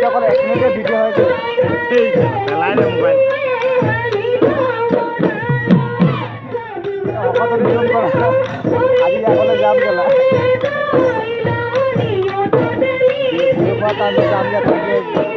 যখন 1 মিনিটের ভিডিও হয়ে যাবে এই চালাই রে মোবাইল কত নিয়ম করা আজ এখন জাম গেলা ভিডিও কথা আমি জাম যা থেকে